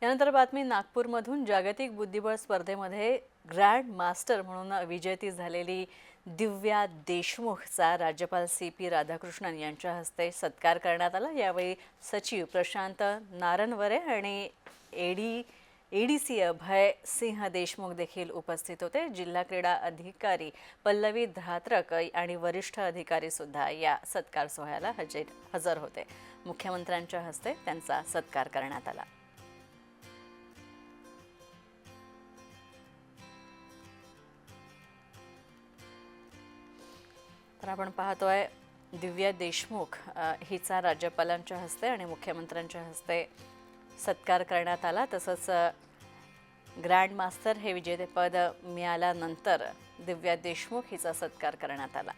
यानंतर बातमी नागपूरमधून जागतिक बुद्धिबळ स्पर्धेमध्ये ग्रँड मास्टर म्हणून विजेती झालेली दिव्या देशमुखचा राज्यपाल CP राधाकृष्णन यांच्या हस्ते सत्कार करण्यात आला। यावेळी सचिव प्रशांत नारनवरे आणि ADC अभय सिंह देशमुख देखील उपस्थित होते। जिल्हा क्रीडा अधिकारी पल्लवी धात्रक आणि वरिष्ठ अधिकारी सुद्धा या सत्कार सोहळ्याला हजर होते। मुख्यमंत्र्यांच्या हस्ते त्यांचा सत्कार करण्यात आला। तर आपण पाहतोय दिव्या देशमुख हिचा राज्यपालांच्या हस्ते आणि मुख्यमंत्र्यांच्या हस्ते सत्कार करण्यात आला। तसंच ग्रँड मास्टर हे विजेतेपद मिळाल्यानंतर दिव्या देशमुख हिचा सत्कार करण्यात आला।